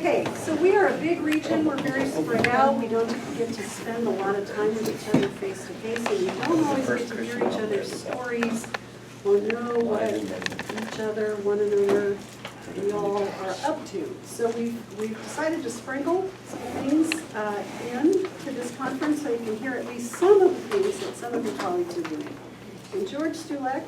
Okay, so we are a big region, we're very spread out, we don't get to spend a lot of time with each other face to face, and we don't always get to hear each other's stories or know what each other, one another, we all are up to. So we've decided to sprinkle some things in to this conference so you can hear at least some of the things that some of your colleagues are doing. And George Stulac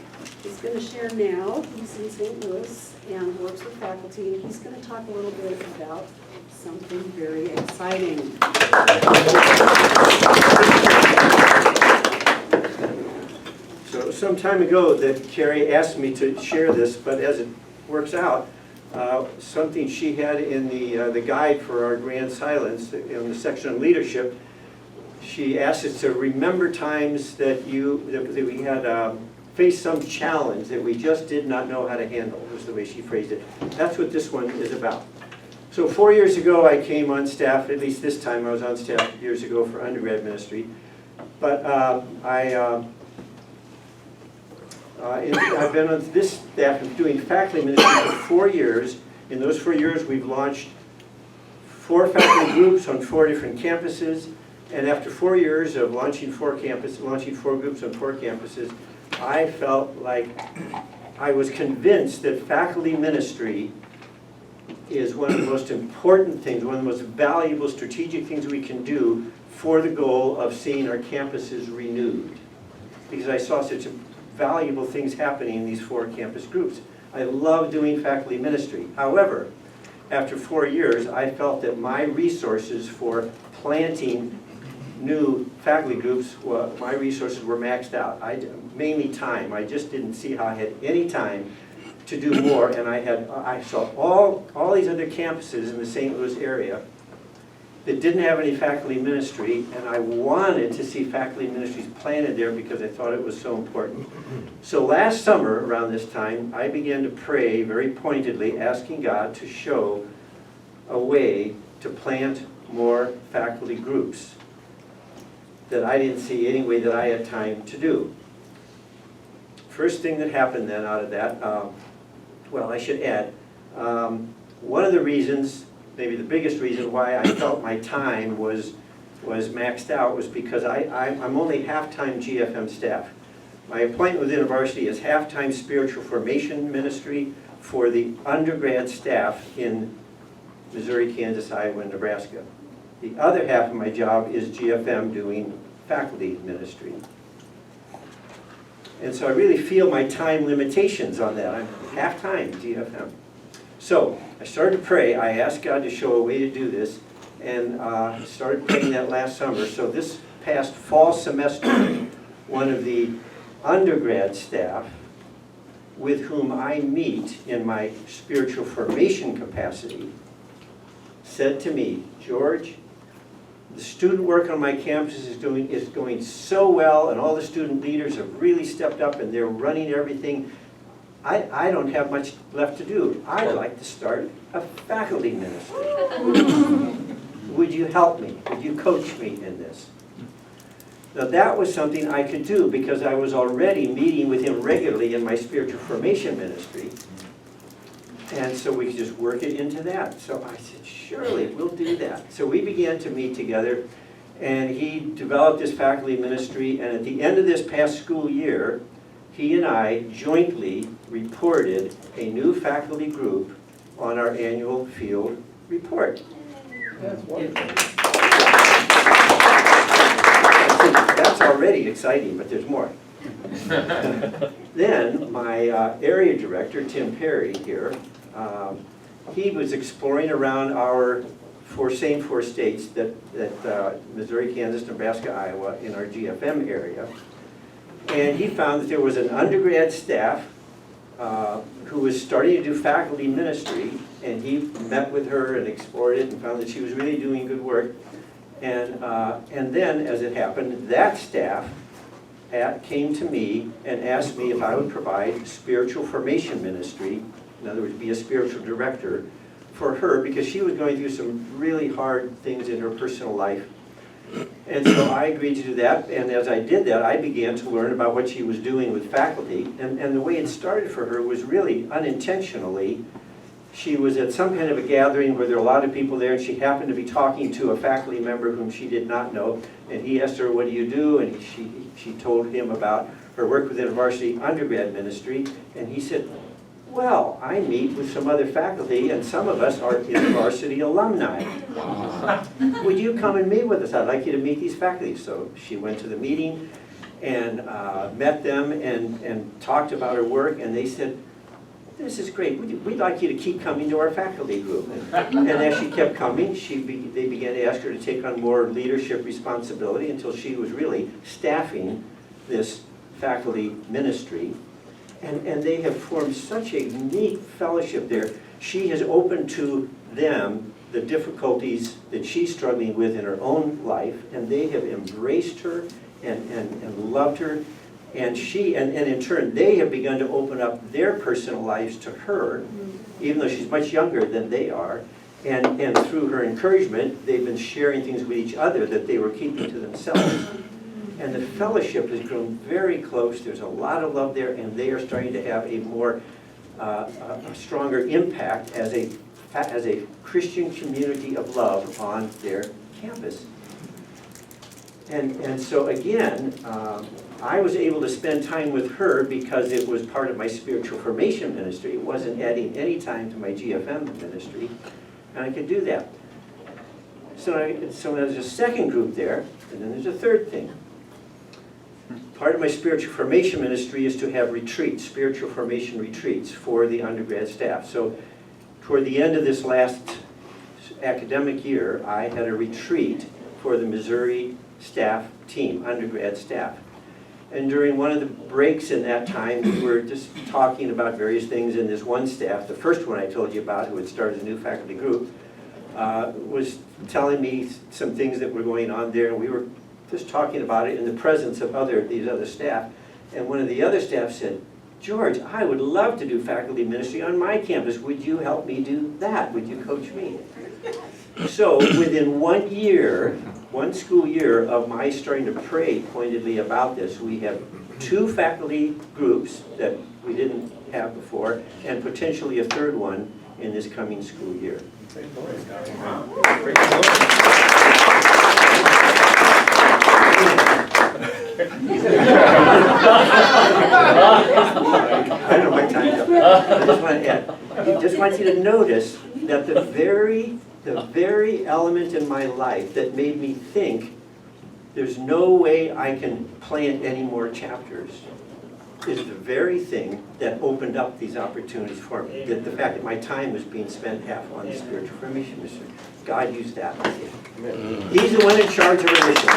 is going to share now. He's in St. Louis and works with faculty, and he's going to talk a little bit about something very exciting. So some time ago that Carrie asked me to share this, but as it works out, something she had in the guide for our Grand Silence in the section on leadership, she asked us to remember times that we had faced some challenge that we just did not know how to handle, was the way she phrased it. That's what this one is about. So 4 years ago I came on staff, at least this time I was on staff years ago for undergrad ministry, but I've been on this staff doing faculty ministry for 4 years. In those 4 years we've launched 4 faculty groups on 4 different campuses. And after 4 years of launching 4 groups on 4 campuses, I felt like I was convinced that faculty ministry is one of the most important things, one of the most valuable strategic things we can do for the goal of seeing our campuses renewed. Because I saw such valuable things happening in these 4 campus groups. I love doing faculty ministry. However, after 4 years, I felt that my resources for planting new faculty groups, well, my resources were maxed out. Mainly time. I just didn't see how I had any time to do more, and I saw all these other campuses in the St. Louis area that didn't have any faculty ministry, and I wanted to see faculty ministries planted there because I thought it was so important. So last summer, around this time, I began to pray very pointedly, asking God to show a way to plant more faculty groups that I didn't see any way that I had time to do. First thing that happened then out of that, well, I should add, one of the reasons, maybe the biggest reason why I felt my time was maxed out was because I'm only half-time GFM staff. My appointment with the university is half-time spiritual formation ministry for the undergrad staff in Missouri, Kansas, Iowa, and Nebraska. The other half of my job is GFM doing faculty ministry. And so I really feel my time limitations on that. I'm half-time GFM. So I started to pray. I asked God to show a way to do this, and started praying that last summer. So this past fall semester, one of the undergrad staff with whom I meet in my spiritual formation capacity said to me, George, the student work on my campus is going so well, and all the student leaders have really stepped up and they're running everything. I don't have much left to do. I'd like to start a faculty ministry. Would you help me? Would you coach me in this? Now that was something I could do because I was already meeting with him regularly in my spiritual formation ministry. And so we could just work it into that. So I said, surely we'll do that. So we began to meet together, and he developed his faculty ministry, and at the end of this past school year, he and I jointly reported a new faculty group on our annual field report. That's wonderful. That's already exciting, but there's more. Then my area director, Tim Perry here, he was exploring around our same four states that Missouri, Kansas, Nebraska, Iowa, in our GFM area. And he found that there was an undergrad staff who was starting to do faculty ministry, and he met with her and explored it and found that she was really doing good work. And then, as it happened, that staff came to me and asked me if I would provide spiritual formation ministry, in other words, be a spiritual director for her, because she was going through some really hard things in her personal life. And so I agreed to do that, and as I did that, I began to learn about what she was doing with faculty, and the way it started for her was really unintentionally. she was at some kind of a gathering where there were a lot of people there, and she happened to be talking to a faculty member whom she did not know, and he asked her, what do you do? And she told him about her work within a varsity undergrad ministry, and he said, well, I meet with some other faculty, and some of us are varsity alumni. Would you come and meet with us? I'd like you to meet these faculty. So she went to the meeting and met them and talked about her work, and they said, this is great. We'd like you to keep coming to our faculty group. And as she kept coming, they began to ask her to take on more leadership responsibility until she was really staffing this faculty ministry. And they have formed such a neat fellowship there. She has opened to them the difficulties that she's struggling with in her own life, and they have embraced her and loved her. And in turn, they have begun to open up their personal lives to her, even though she's much younger than they are. And through her encouragement, they've been sharing things with each other that they were keeping to themselves. And the fellowship has grown very close. There's a lot of love there, and they are starting to have a more, a stronger impact as a Christian community of love on their campus. And so again, I was able to spend time with her because it was part of my spiritual formation ministry. It wasn't adding any time to my GFM ministry, and I could do that. So there's a second group there, and then there's a third thing. Part of my spiritual formation ministry is to have retreats, spiritual formation retreats for the undergrad staff. So toward the end of this last academic year, I had a retreat for the Missouri staff team, undergrad staff. And during one of the breaks in that time, we were just talking about various things, and this one staff, the first one I told you about, who had started a new faculty group, was telling me some things that were going on there, and we were just talking about it in the presence of these other staff. And one of the other staff said, George, I would love to do faculty ministry on my campus. Would you help me do that? Would you coach me? So within 1 year, one school year of my starting to pray pointedly about this, we have 2 faculty groups that we didn't have before, and potentially a third one in this coming school year. I don't know my time's up. I just want to add. I just want you to notice that the very element in my life that made me think there's no way I can plant any more chapters is the very thing that opened up these opportunities for me. That the fact that my time was being spent half on the spiritual formation mission. God used that. He's the one in charge of our mission.